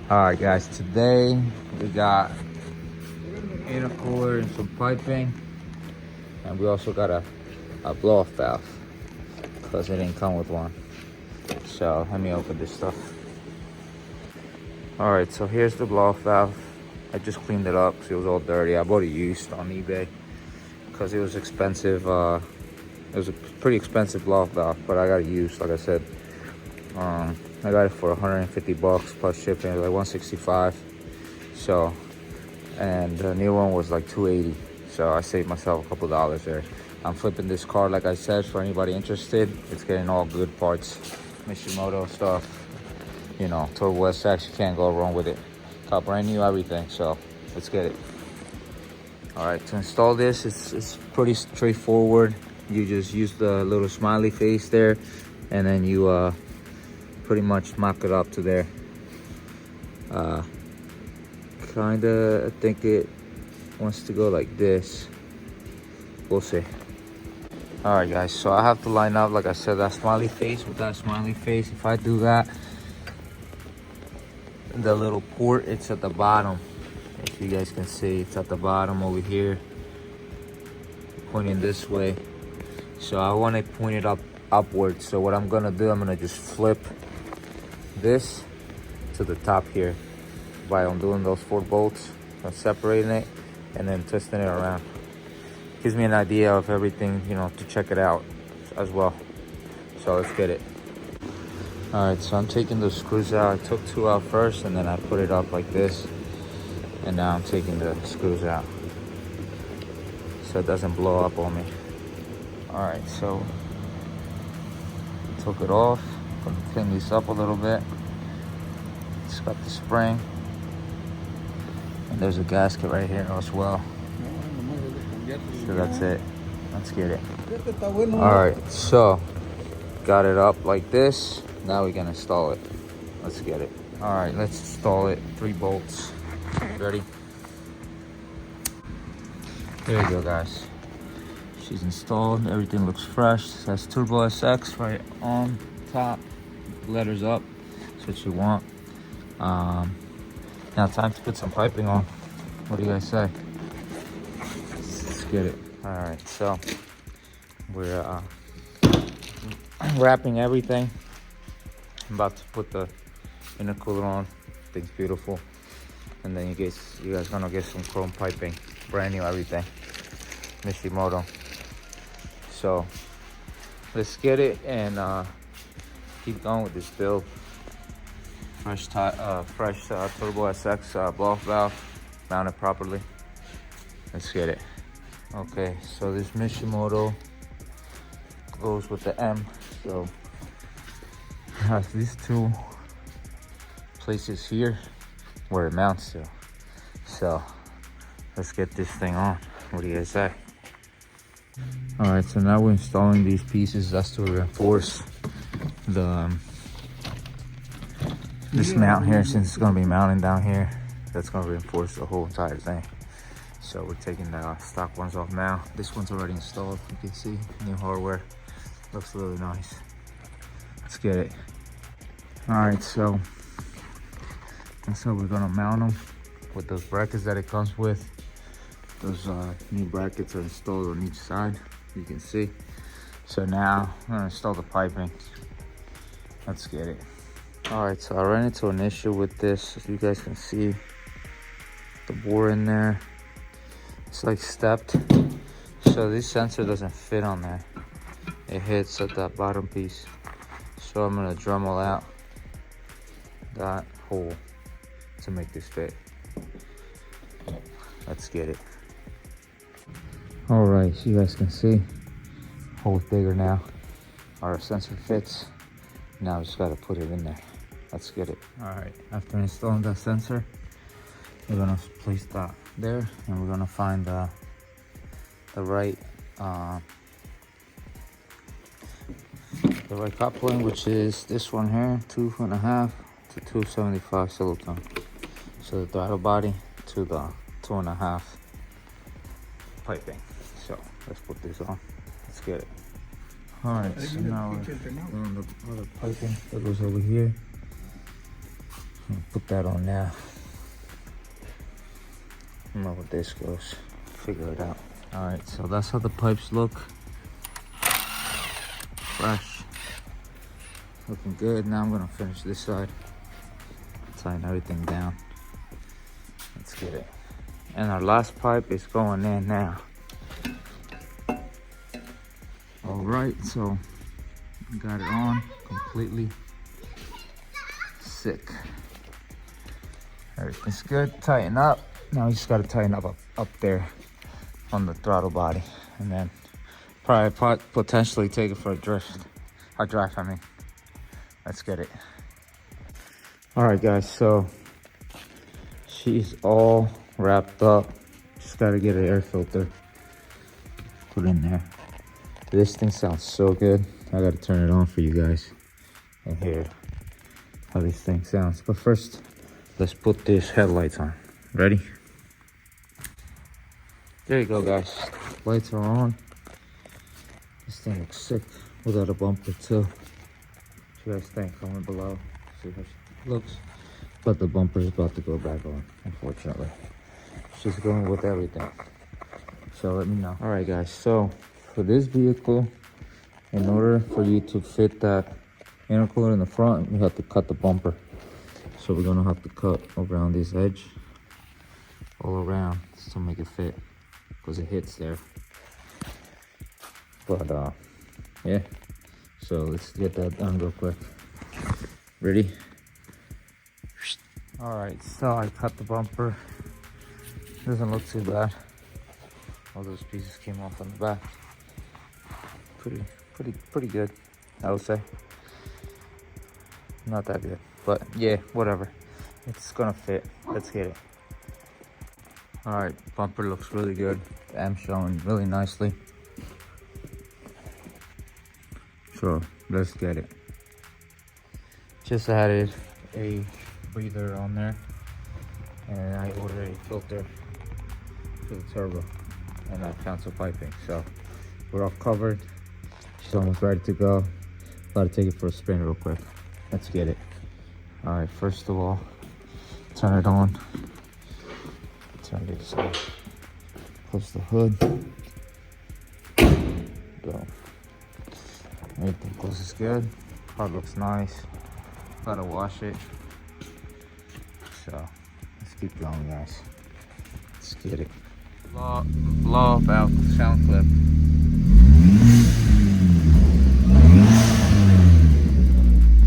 All right, guys. Today we got intercooler and some piping, and we also got a blow off valve because it didn't come with one. So let me open this stuff. All right, so here's the blow off valve. I just cleaned it up because it was all dirty. I bought it used on eBay because it was expensive. It was a pretty expensive blow off valve, but I got it used, like I said. I got it for 150 bucks plus shipping, like 165. So, and the new one was like 280. So I saved myself a couple dollars there. I'm flipping this car, like I said, for anybody interested. It's getting all good parts, Mishimoto stuff. You know, Turbo SX, you can't go wrong with it. Got brand new everything, so let's get it. All right, to install this, it's pretty straightforward. You just use the little smiley face there, and then you pretty much mock it up to there. Kinda, I think it wants to go like this. We'll see. All right, guys, so I have to line up, like I said, that smiley face with that smiley face. If I do that, the little port, it's at the bottom. If you guys can see, it's at the bottom over here, pointing this way. So I want it pointed upwards. So what I'm gonna do, I'm gonna just flip this to the top here by undoing those 4 bolts and separating it and then twisting it around. Gives me an idea of everything, you know, to check it out as well. So let's get it. All right, so I'm taking those screws out. I took 2 out first and then I put it up like this. And now I'm taking the screws out so it doesn't blow up on me. All right, so took it off. I'm gonna clean this up a little bit. It's got the spring. And there's a gasket right here as well. So that's it. Let's get it. All right, so got it up like this. Now we're gonna install it. Let's get it. All right, let's install it. 3 bolts. Ready? There you go, guys. She's installed. Everything looks fresh. It says Turbo SX right on top. Letters up. That's what you want. Now time to put some piping on. What do you guys say? Let's get it. All right, so we're wrapping everything. I'm about to put the intercooler on. Thing's beautiful. And then you guys gonna get some chrome piping, brand new everything, Mishimoto. So let's get it and keep going with this build. Fresh Turbo SX blow-off valve, mounted properly. Let's get it. Okay, so this Mishimoto goes with the M. So it has these 2 places here where it mounts to. So let's get this thing on. What do you guys say? All right, so now we're installing these pieces. That's to reinforce the this mount here, since it's gonna be mounting down here. That's gonna reinforce the whole entire thing. So we're taking the stock ones off now. This one's already installed. You can see new hardware. Looks really nice. Let's get it. All right, so that's how we're gonna mount them with those brackets that it comes with. Those new brackets are installed on each side, you can see. So now I'm gonna install the piping. Let's get it. All right, so I ran into an issue with this. As you guys can see, the bore in there, it's like stepped. So this sensor doesn't fit on there. It hits at that bottom piece. So I'm gonna Dremel out that hole to make this fit. Let's get it. All right, so you guys can see, hole's bigger now. Our sensor fits. Now we just gotta put it in there. Let's get it. All right, after installing that sensor, we're gonna place that there, and we're gonna find the right coupling, which is this one here, 2.5 to 275 silicone. So the throttle body to the 2.5 piping. So let's put this on. Let's get it. All right, so now we're doing the other piping that goes over here. I'll put that on now. I don't know where this goes. Figure it out. Alright, so that's how the pipes look. Fresh. Looking good. Now I'm gonna finish this side. Tighten everything down. Let's get it. And our last pipe is going in now. Alright, so got it on completely. Sick. Everything's good. Tighten up. Now you just gotta tighten up there on the throttle body, and then probably potentially take it for a drive. I mean. Let's get it. All right, guys. So she's all wrapped up. Just gotta get an air filter put in there. This thing sounds so good. I gotta turn it on for you guys and hear how this thing sounds. But first, let's put these headlights on. Ready? There you go, guys. Lights are on. This thing looks sick without a bumper too. What you guys think? Comment below. See how she looks. But the bumper is about to go back on, unfortunately. She's going with everything. So let me know. All right, guys. So for this vehicle, in order for you to fit that intercooler in the front, you have to cut the bumper. So we're gonna have to cut around this edge, all around, to make it fit, because it hits there. But yeah. So let's get that done real quick. Ready? All right. So I cut the bumper. Doesn't look too bad. All those pieces came off on the back. Pretty good, I would say. Not that good, but yeah, whatever. It's gonna fit. Let's get it. All right, bumper looks really good. The M showing really nicely. So let's get it. Just added a breather on there, and I ordered a filter for the turbo, and I found some piping. So we're all covered. She's almost ready to go. Gotta take it for a spin real quick. Let's get it. All right, first of all, turn it on. Turn this on. Close the hood. Go. Everything closes good. Car looks nice. Gotta wash it. So let's keep going, guys. Let's get it. Blow about sound clip.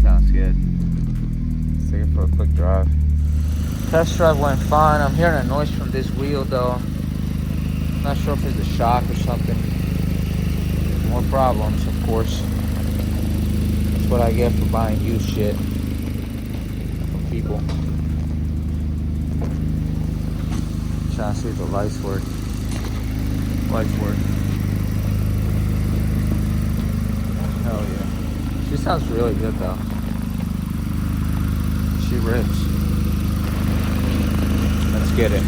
Sounds good. Let's take it for a quick drive. Test drive went fine. I'm hearing a noise from this wheel though. Not sure if it's a shock or something. More problems, of course. That's what I get for buying used shit from people. Trying to see if the lights work. Lights work. Hell yeah. She sounds really good though. She rips. Let's get it.